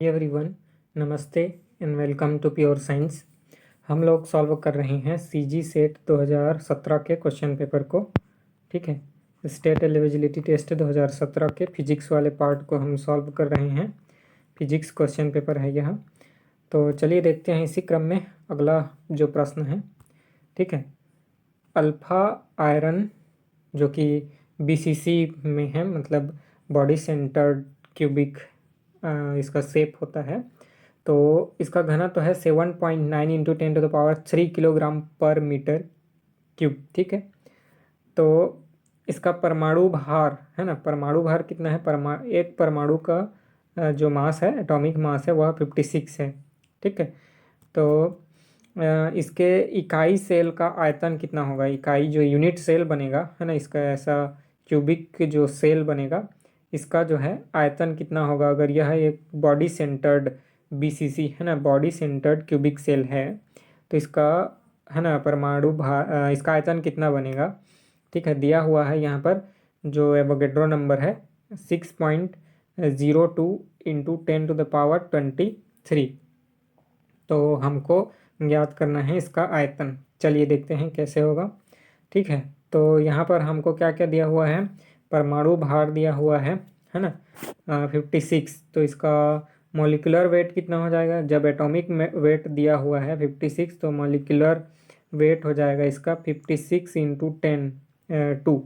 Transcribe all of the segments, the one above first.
Everyone, नमस्ते and welcome to pure science. हम लोग सॉल्व कर रहे हैं सीजी सेट 2017 के क्वेश्चन पेपर को। ठीक है, स्टेट एलिजिबिलिटी टेस्ट 2017 के फिजिक्स वाले पार्ट को हम सॉल्व कर रहे हैं। फिजिक्स क्वेश्चन पेपर है यह। तो चलिए देखते हैं इसी क्रम में अगला जो प्रश्न है। ठीक है, अल्फा आयरन जो कि बीसीसी में है, मतलब बॉडी सेंटर्ड क्यूबिक इसका शेप होता है। तो इसका घनत्व है 7.9 इंटू 10⁻³ किलोग्राम पर मीटर क्यूब। ठीक है, तो इसका परमाणु भार है ना, परमाणु भार कितना है? एक परमाणु का जो मास है, एटॉमिक मास है, वह 56 है। ठीक है, तो इसके इकाई सेल का आयतन कितना होगा? इकाई जो यूनिट सेल बनेगा है ना, इसका ऐसा क्यूबिक जो सेल बनेगा, इसका जो है आयतन कितना होगा? अगर यह एक बॉडी सेंटर्ड बीसीसी है ना, बॉडी सेंटर्ड क्यूबिक सेल है, तो इसका है ना परमाणु भार, इसका आयतन कितना बनेगा? ठीक है, दिया हुआ है यहाँ पर जो एवोगेड्रो नंबर है 6.02 इंटू 10⁻23। तो हमको ज्ञात करना है इसका आयतन। चलिए देखते हैं कैसे होगा। ठीक है, तो यहाँ पर हमको क्या क्या दिया हुआ है? परमाणु भार दिया हुआ है ना 56। तो इसका मॉलिक्यूलर वेट कितना हो जाएगा? जब एटॉमिक वेट दिया हुआ है 56, तो मॉलिक्यूलर वेट हो जाएगा इसका 56 इंटू 10⁻2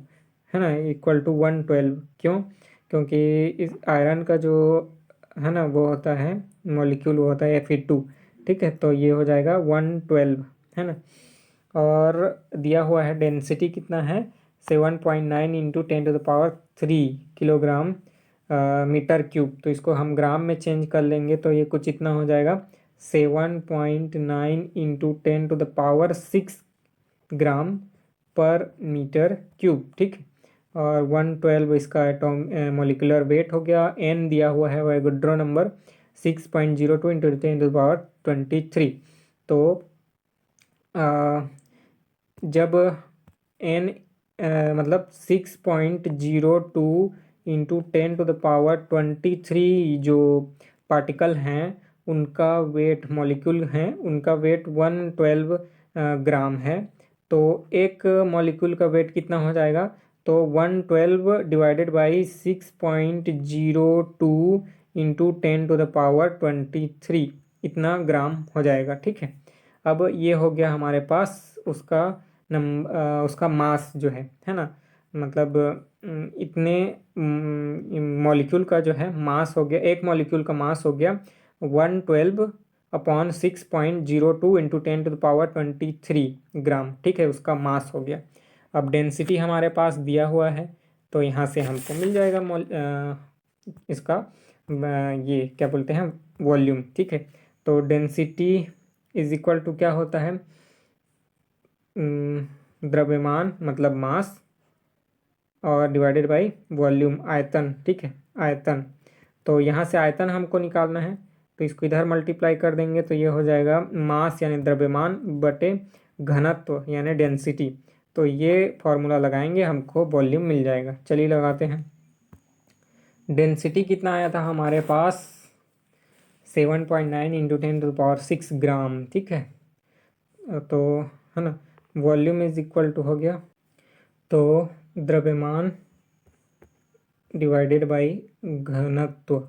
है ना, इक्वल टू 112। क्यों? क्योंकि इस आयरन का जो है ना वो होता है मॉलिक्यूल, वो होता है Fe2। ठीक है, तो ये हो जाएगा 112 है ना। और दिया हुआ है डेंसिटी कितना है? 7.9 इंटू 10⁻³ किलोग्राम मीटर क्यूब। तो इसको हम ग्राम में चेंज कर लेंगे तो ये कुछ इतना हो जाएगा 7.9 इंटू 10⁻6 ग्राम पर मीटर क्यूब। ठीक है, और 112 इसका एटॉम मॉलिक्यूलर वेट हो गया। एन दिया हुआ है एवोगेड्रो नंबर 6.02 इंटू 10⁻23। तो जब एन मतलब 6.02 इंटू 10⁻23 जो पार्टिकल हैं उनका वेट, मॉलिक्यूल हैं, उनका वेट 112 ग्राम है। तो एक मॉलिक्यूल का वेट कितना हो जाएगा? तो 112 डिवाइडेड बाई 6.02 इंटू 10⁻23 इतना ग्राम हो जाएगा। ठीक है, अब ये हो गया हमारे पास उसका उसका मास जो है ना, मतलब इतने मॉलिक्यूल का जो है मास हो गया, एक मॉलिक्यूल का मास हो गया 112/6.02 इंटू 10⁻23 ग्राम। ठीक है, उसका मास हो गया। अब डेंसिटी हमारे पास दिया हुआ है, तो यहाँ से हमको मिल जाएगा इसका ये क्या बोलते हैं, वॉल्यूम। ठीक है, तो डेंसिटी इज इक्वल टू क्या होता है? द्रव्यमान मतलब मास, और डिवाइडेड बाई वॉल्यूम आयतन। ठीक है, आयतन। तो यहाँ से आयतन हमको निकालना है, तो इसको इधर मल्टीप्लाई कर देंगे तो ये हो जाएगा मास यानी द्रव्यमान बटे घनत्व यानी डेंसिटी। तो ये फॉर्मूला लगाएंगे, हमको वॉल्यूम मिल जाएगा। चलिए लगाते हैं। डेंसिटी कितना आया था हमारे पास? 7.9 इंटू 10⁻6 ग्राम। ठीक है, तो है ना वॉल्यूम इज इक्वल टू हो गया, तो द्रव्यमान डिवाइडेड बाई घनत्व।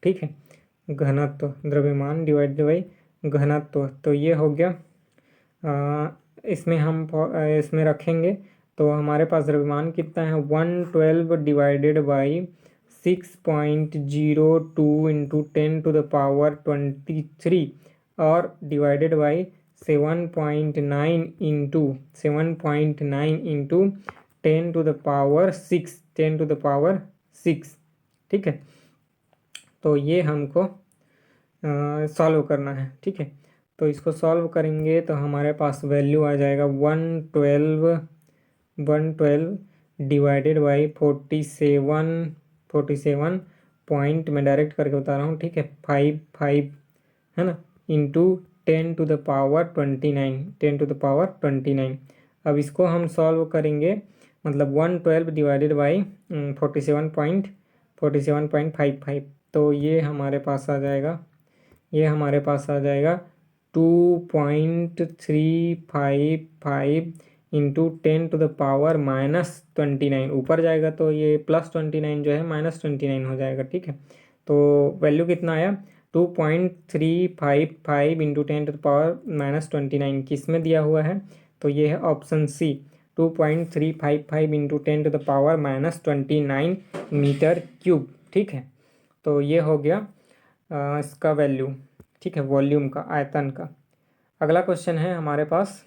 ठीक है, घनत्व, द्रव्यमान डिवाइडेड बाई घनत्व। तो ये हो गया। इसमें हम इसमें रखेंगे तो हमारे पास द्रव्यमान कितना है? 112 डिवाइडेड बाई 6.02 इंटू 10⁻23 और डिवाइडेड बाई 7.9 इंटू 10⁻6। ठीक है, तो ये हमको सॉल्व करना है। ठीक है, तो इसको सॉल्व करेंगे तो हमारे पास वैल्यू आ जाएगा 112 डिवाइडेड बाई 47 पॉइंट में डायरेक्ट करके बता रहा हूँ। ठीक है, 55 है ना, इंटू 10⁻29। अब इसको हम सॉल्व करेंगे, मतलब 112 डिवाइडेड बाई 47.55। तो ये हमारे पास आ जाएगा ये हमारे पास आ जाएगा 2.355 इंटू 10⁻⁻29। ऊपर जाएगा तो ये +29 जो है -29 हो जाएगा, ठीक है। तो वैल्यू कितना आया 2.355 इंटू 10⁻⁻29 किस में दिया हुआ है, तो ये है option C 2.355 into 10⁻⁻29 metre cube, ठीक है। तो ये हो गया इसका वैल्यू, ठीक है, वॉल्यूम का, आयतन का। अगला क्वेश्चन है हमारे पास,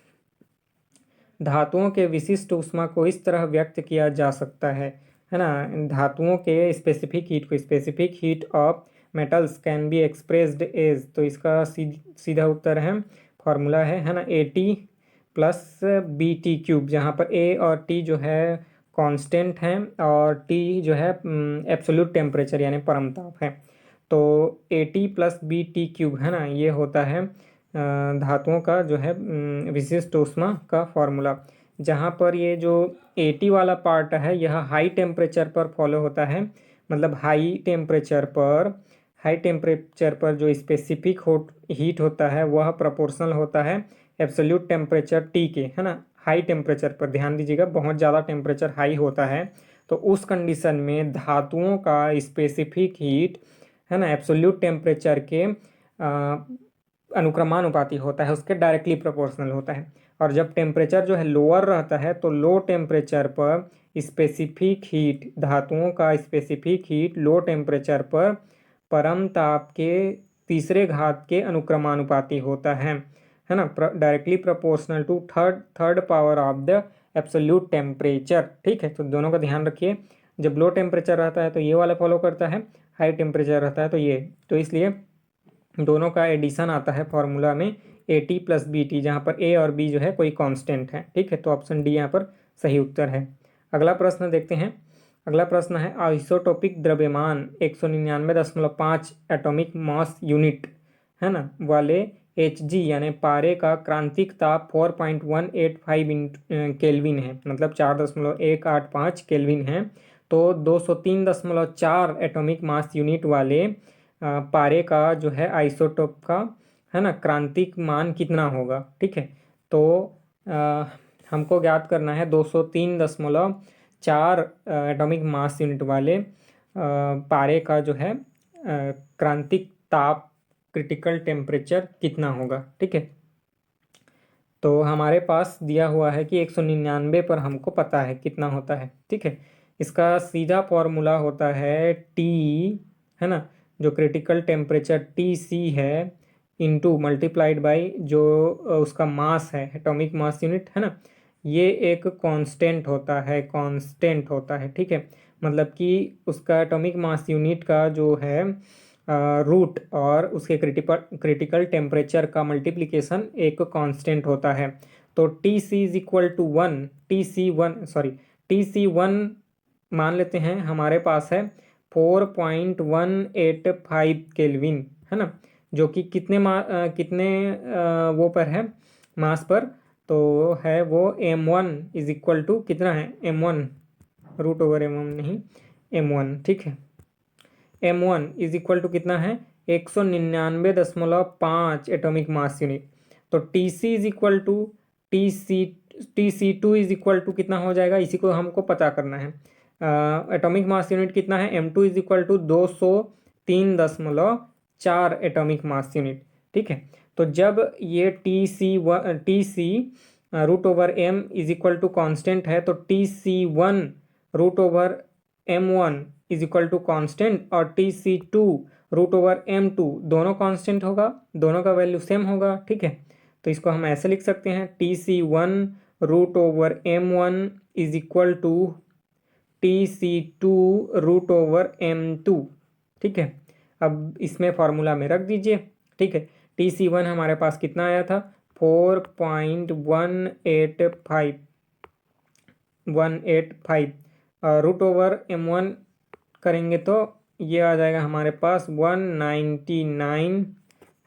धातुओं के विशिष्ट ऊष्मा को इस तरह व्यक्त किया जा सकता है ना। धातुओं के specific heat of metals can be expressed as, तो इसका सीधा उत्तर है, फॉर्मूला है ना, AT प्लस BT क्यूब, जहाँ पर A और T जो है कांस्टेंट है और T जो है एब्सोल्यूट टेम्परेचर यानी परमताप है। तो AT प्लस BT क्यूब है ना, ये होता है धातुओं का जो है विशिष्ट ऊष्मा का फॉर्मूला। जहाँ पर ये जो AT वाला पार्ट है यह हाई टेम्परेचर पर फॉलो होता है, मतलब हाई टेम्परेचर पर जो स्पेसिफिक हीट होता है वह प्रोपोर्शनल होता है एब्सोल्यूट टेम्परेचर T के, है ना। हाई टेम्परेचर पर ध्यान दीजिएगा, बहुत ज़्यादा टेम्परेचर हाई होता है तो उस कंडीशन में धातुओं का स्पेसिफिक हीट है ना एब्सोल्यूट टेम्परेचर के अनुक्रमानुपाती होता है, उसके डायरेक्टली प्रोपोर्शनल होता है। और जब टेम्परेचर जो है लोअर रहता है तो लो टेम्परेचर पर स्पेसिफिक हीट, धातुओं का स्पेसिफिक हीट लो टेम्परेचर पर परम ताप के तीसरे घात के अनुक्रमानुपाती होता है ना, directly proportional to third power of the absolute temperature, ठीक है। तो दोनों का ध्यान रखिए, जब लो टेम्परेचर रहता है तो ये वाला फॉलो करता है, हाई टेम्परेचर रहता है तो ये, तो इसलिए दोनों का एडिशन आता है फॉर्मूला में AT प्लस BT, जहाँ पर A और B जो है कोई कांस्टेंट है, ठीक है। तो ऑप्शन डी यहाँ पर सही उत्तर है। अगला प्रश्न देखते हैं। अगला प्रश्न है, आइसोटोपिक द्रव्यमान 199.5 एटॉमिक मास यूनिट है ना वाले Hg यानी पारे का क्रांतिक ताप 4.185 केल्विन है, मतलब 4.185 केल्विन है। तो 203.4 एटॉमिक मास यूनिट वाले पारे का जो है आइसोटोप का है ना क्रांतिक मान कितना होगा, ठीक है। तो हमको ज्ञात करना है 203.4 एटॉमिक मास यूनिट वाले पारे का जो है क्रांतिक ताप, क्रिटिकल टेम्परेचर कितना होगा, ठीक है। तो हमारे पास दिया हुआ है कि 199 पर हमको पता है कितना होता है, ठीक है। इसका सीधा फॉर्मूला होता है T, है ना, जो क्रिटिकल टेम्परेचर TC है, इनटू मल्टीप्लाइड बाई जो उसका मास है, एटॉमिक मास यूनिट, है ना। ये एक कांस्टेंट होता है, ठीक है। मतलब कि उसका एटॉमिक मास यूनिट का जो है रूट और उसके क्रिटिकल टेम्परेचर का मल्टीप्लिकेशन एक कांस्टेंट होता है। तो TC is equal to 1, TC1 मान लेते हैं हमारे पास है 4.185 केल्विन, है ना, जो कि कितने वो पर है, मास पर, तो है वो M1 इज इक्वल टू कितना है, M1 √/mm नहीं M1, ठीक है। M1 इज इक्वल टू कितना है 199.5 एटॉमिक मास यूनिट। तो TC is equal to TC2 is equal to कितना हो जाएगा, इसी को हमको पता करना है। एटॉमिक मास यूनिट कितना है, M2 is equal to 203.4 atomic mass unit, ठीक है। तो जब ये TC √/m is equal to constant है तो TC1 √/m1 is equal to constant और TC2 √/m2 दोनों कांस्टेंट होगा, दोनों का वैल्यू सेम होगा, ठीक है। तो इसको हम ऐसे लिख सकते हैं TC1 √/m1 is equal to TC2 √/m2, ठीक है। अब इसमें फॉर्मूला में रख दीजिए, ठीक है। TC1 हमारे पास कितना आया था 4.185 √/m1 करेंगे तो ये आ जाएगा हमारे पास 199,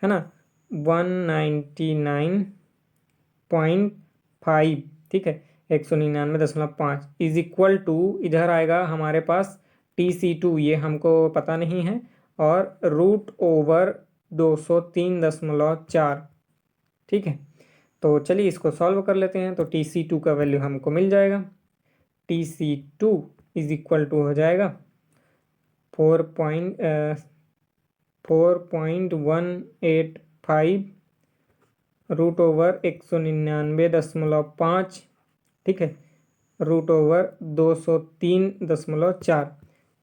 है ना, 199.5, ठीक है, 199.5 इज इक्वल टू, इधर आएगा हमारे पास TC2, ये हमको पता नहीं है, और √/, 203.4। ठीक है, तो चलिए इसको सॉल्व कर लेते हैं। तो Tc2 का वैल्यू हमको मिल जाएगा। Tc2 इज इक्वल टू हो जाएगा 4.185 √199.5। ठीक है, √203.4।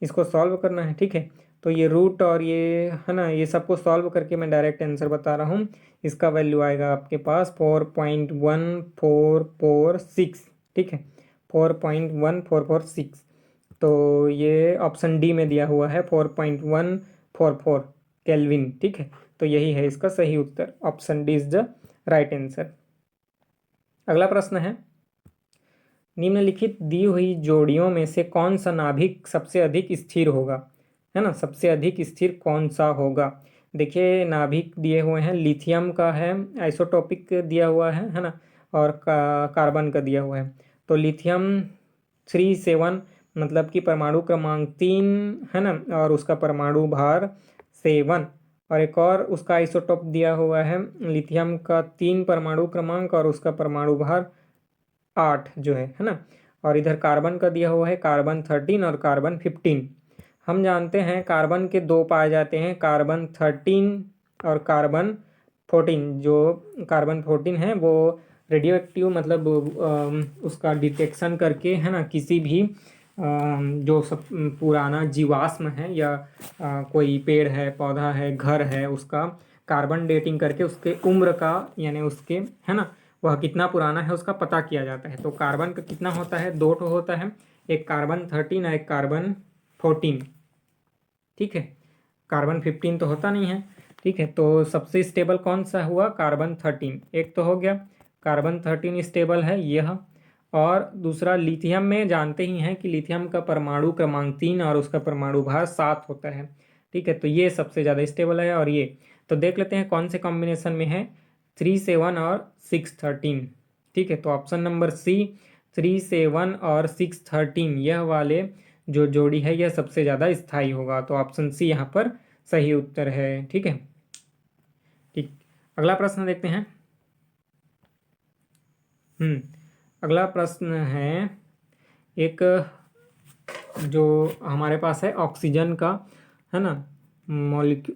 इसको सॉल्व करना है। ठीक है, तो ये रूट और ये है ना, ये सबको सॉल्व करके मैं डायरेक्ट आंसर बता रहा हूँ। इसका वैल्यू आएगा आपके पास 4.1446। ठीक है, 4.1446। तो ये ऑप्शन डी में दिया हुआ है 4.144 केल्विन। ठीक है, तो यही है इसका सही उत्तर। Option D is the right answer. अगला प्रश्न है, निम्नलिखित दी हुई जोड़ियों में से कौन सा नाभिक सबसे अधिक स्थिर होगा, है ना, सबसे अधिक स्थिर कौन सा होगा। देखिए नाभिक दिए हुए हैं, लिथियम का है, आइसोटोपिक दिया हुआ है ना, और कार्बन का दिया हुआ है। तो लिथियम 37 मतलब कि परमाणु क्रमांक 3 है ना, और उसका परमाणु भार 7। और एक और उसका आइसोटोप दिया हुआ है लिथियम का 3 परमाणु क्रमांक और उसका परमाणु भार 8 जो है ना। और इधर कार्बन का दिया हुआ है कार्बन 13 और कार्बन 15। हम जानते हैं कार्बन के दो पाए जाते हैं, कार्बन 13 और कार्बन 14। जो कार्बन 14 है वो रेडियो एक्टिव मतलब उसका डिटेक्शन करके है ना, किसी भी जो सब पुराना जीवाश्म है या कोई पेड़ है, पौधा है, घर है, उसका कार्बन डेटिंग करके उसके उम्र का यानी उसके है ना वह कितना पुराना है उसका पता किया जाता है। तो कार्बन का कितना होता है, 2 ठो होता है, एक कार्बन 13 और एक कार्बन 14। ठीक है, कार्बन 15 तो होता नहीं है। ठीक है, तो सबसे स्टेबल कौन सा हुआ, कार्बन 13। एक तो हो गया, कार्बन 13 स्टेबल है यह। और दूसरा लिथियम में जानते ही हैं कि लिथियम का परमाणु क्रमांक 3 और उसका परमाणु भार 7 होता है। ठीक है, तो ये सबसे ज़्यादा स्टेबल है। और ये तो देख लेते हैं कौन से कॉम्बिनेशन में है, 3 7 और 6 13। ठीक है, तो ऑप्शन नंबर सी 3 7 और 6 13 यह वाले जो जोड़ी है यह सबसे ज़्यादा स्थायी होगा। तो ऑप्शन सी यहाँ पर सही उत्तर है। ठीक है, ठीक, अगला प्रश्न देखते हैं। अगला प्रश्न है, एक जो हमारे पास है ऑक्सीजन का है ना,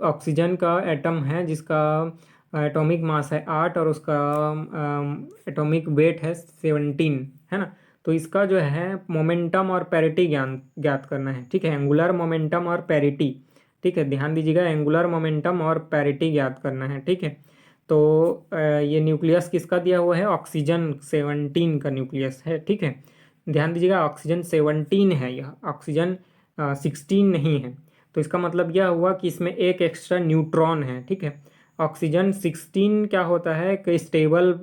ऑक्सीजन का एटम है जिसका एटॉमिक मास है 8 और उसका एटॉमिक वेट है 17 है ना। तो इसका जो है मोमेंटम और पैरिटी ज्ञात करना है। ठीक है, एंगुलर मोमेंटम और पैरिटी। ठीक है, ध्यान दीजिएगा, एंगुलर मोमेंटम और पैरिटी ज्ञात करना है। ठीक है, तो ये न्यूक्लियस किसका दिया हुआ है, ऑक्सीजन 17 का न्यूक्लियस है। ठीक है, ध्यान दीजिएगा ऑक्सीजन 17 है, यह ऑक्सीजन 16 नहीं है। तो इसका मतलब यह हुआ कि इसमें एक एक्स्ट्रा न्यूट्रॉन है। ठीक है, ऑक्सीजन 16 क्या होता है कि स्टेबल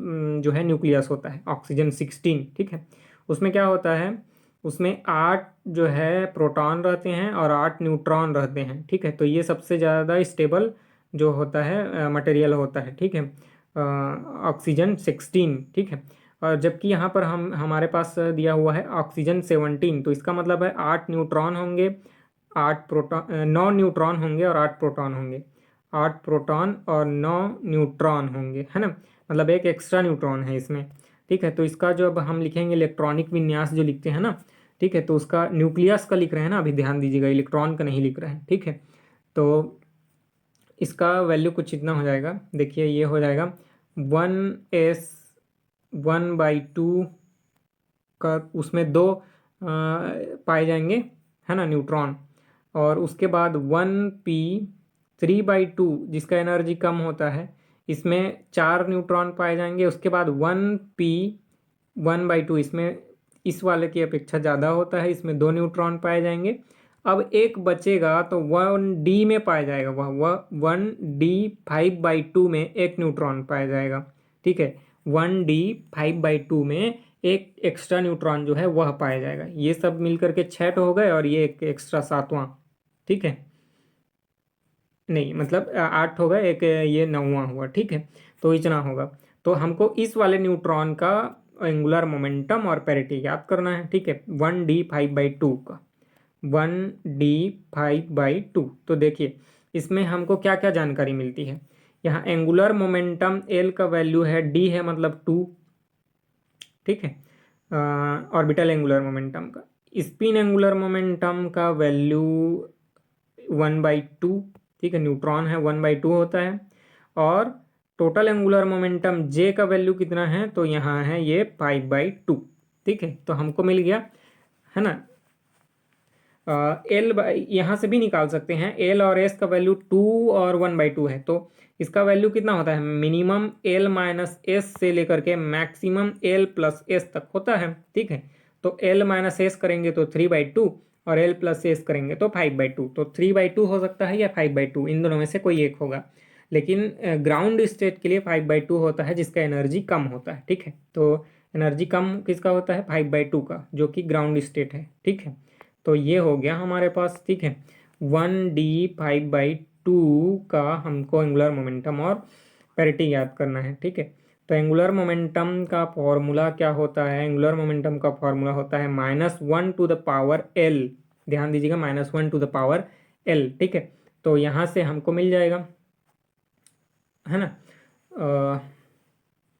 जो है न्यूक्लियस होता है ऑक्सीजन 16। ठीक है, उसमें क्या होता है, उसमें 8 जो है प्रोटॉन रहते हैं और 8 न्यूट्रॉन रहते हैं। ठीक है, तो ये सबसे ज़्यादा स्टेबल जो होता है मटेरियल होता है। ठीक है, ऑक्सीजन 16। ठीक है, और जबकि यहाँ पर हमारे पास दिया हुआ है ऑक्सीजन 17। तो इसका मतलब है 8 न्यूट्रॉन होंगे, 8 प्रोटॉन, 9 न्यूट्रॉन होंगे और 8 प्रोटॉन होंगे, 8 प्रोटॉन और 9 न्यूट्रॉन होंगे, है ना, मतलब एक एक्स्ट्रा न्यूट्रॉन है इसमें। ठीक है, तो इसका जो अब हम लिखेंगे इलेक्ट्रॉनिक विन्यास जो लिखते हैं ना, ठीक है, तो उसका न्यूक्लियस का लिख रहे हैं ना, अभी ध्यान दीजिएगा, इलेक्ट्रॉन का नहीं लिख रहे हैं। ठीक है, तो इसका वैल्यू कुछ इतना हो जाएगा, देखिए ये हो जाएगा 1s1/2 का, उसमें 2 पाए जाएंगे है ना न्यूट्रॉन, और उसके बाद 1p3/2 जिसका एनर्जी कम होता है, इसमें 4 न्यूट्रॉन पाए जाएंगे। उसके बाद 1p1/2 इसमें इस वाले की अपेक्षा ज़्यादा होता है, इसमें 2 न्यूट्रॉन पाए जाएंगे। अब एक बचेगा तो 1d में पाया जाएगा, वह 1d5/2 में एक न्यूट्रॉन पाया जाएगा। ठीक है, 1d5/2 में एक एक्स्ट्रा न्यूट्रॉन जो है वह पाया जाएगा। ये सब मिलकर के 6 हो गए और ये एक एक्स्ट्रा 7वां। ठीक है, नहीं मतलब 8 हो गए, एक ये 9वां हुआ। ठीक है, तो इतना होगा। तो हमको इस वाले न्यूट्रॉन का एंगुलर मोमेंटम और पैरिटी याद करना है। ठीक है, 1d5/2 का, 1d5/2। तो देखिए इसमें हमको क्या क्या जानकारी मिलती है। यहाँ एंगुलर मोमेंटम एल का वैल्यू है डी है मतलब 2, ठीक है, ऑर्बिटल एंगुलर मोमेंटम का। स्पिन एंगुलर मोमेंटम का वैल्यू 1/2, ठीक है, न्यूट्रॉन है 1/2 होता है। और टोटल एंगुलर मोमेंटम जे का वैल्यू कितना है, तो यहाँ है ये 5/2, ठीक है। तो हमको मिल गया है ना। एल यहाँ से भी निकाल सकते हैं, एल और एस का वैल्यू 2 और 1/2 है, तो इसका वैल्यू कितना होता है, मिनिमम एल माइनस एस से लेकर के मैक्सिमम एल प्लस एस तक होता है, ठीक है। तो एल माइनस एस करेंगे तो 3/2 और एल प्लस एस करेंगे तो 5/2, तो 3/2 हो सकता है या 5/2, इन दोनों में से कोई एक होगा। लेकिन ग्राउंड स्टेट के लिए 5/2 होता है जिसका एनर्जी कम होता है, ठीक है। तो एनर्जी कम किसका होता है, 5/2 का, जो कि ग्राउंड स्टेट है, ठीक है। तो ये हो गया हमारे पास, ठीक है। 1d5/2 का हमको एंगुलर मोमेंटम और पेरिटी याद करना है, ठीक है। तो एंगुलर मोमेंटम का फॉर्मूला क्या होता है, एंगुलर मोमेंटम का फॉर्मूला होता है -1/L, ध्यान दीजिएगा, -1/L, ठीक है। तो यहाँ से हमको मिल जाएगा, है ना,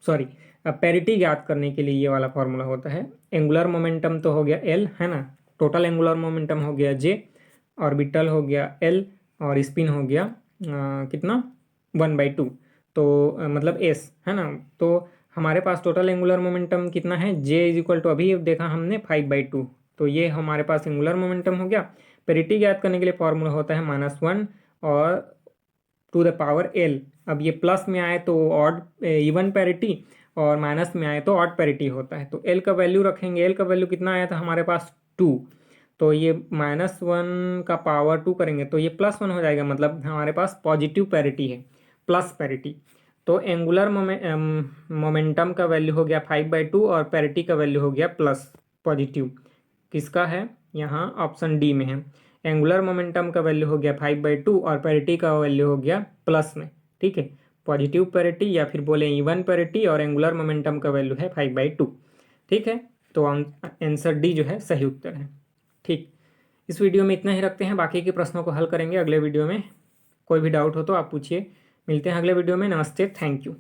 सॉरी, पेरिटी याद करने के लिए ये वाला फॉर्मूला होता है। एंगुलर मोमेंटम तो हो गया एल, है ना, टोटल एंगुलर मोमेंटम हो गया जे, ऑर्बिटल हो गया एल, और स्पिन हो गया कितना, 1/2, तो मतलब एस, है ना। तो हमारे पास टोटल एंगुलर मोमेंटम कितना है, जे इज इक्वल टू, अभी देखा हमने 5/2, तो ये हमारे पास एंगुलर मोमेंटम हो गया। पेरिटी याद करने के लिए फॉर्मूला होता है -1 और टू द पावर एल। अब ये प्लस में आए तो ऑड इवन पैरिटी, और माइनस में आए तो ऑड पैरिटी होता है। तो एल का वैल्यू रखेंगे, एल का वैल्यू कितना आया था हमारे पास 2, तो ये -1 का पावर 2 करेंगे तो ये +1 हो जाएगा, मतलब हमारे पास पॉजिटिव पैरिटी है, प्लस पैरिटी। तो एंगुलर मोमेंटम का वैल्यू हो गया 5/2 और पैरिटी का वैल्यू हो गया प्लस पॉजिटिव। किसका है, यहाँ ऑप्शन डी में है। एंगुलर मोमेंटम का वैल्यू हो गया 5/2 और पैरिटी का वैल्यू हो गया प्लस में, ठीक है, पॉजिटिव पैरिटी या फिर बोले इवन पैरिटी, और एंगुलर मोमेंटम का वैल्यू है 5/2, ठीक है। तो आंसर डी जो है सही उत्तर है, ठीक। इस वीडियो में इतना ही रखते हैं, बाकी के प्रश्नों को हल करेंगे अगले वीडियो में। कोई भी डाउट हो तो आप पूछिए। मिलते हैं अगले वीडियो में, नमस्ते, थैंक यू।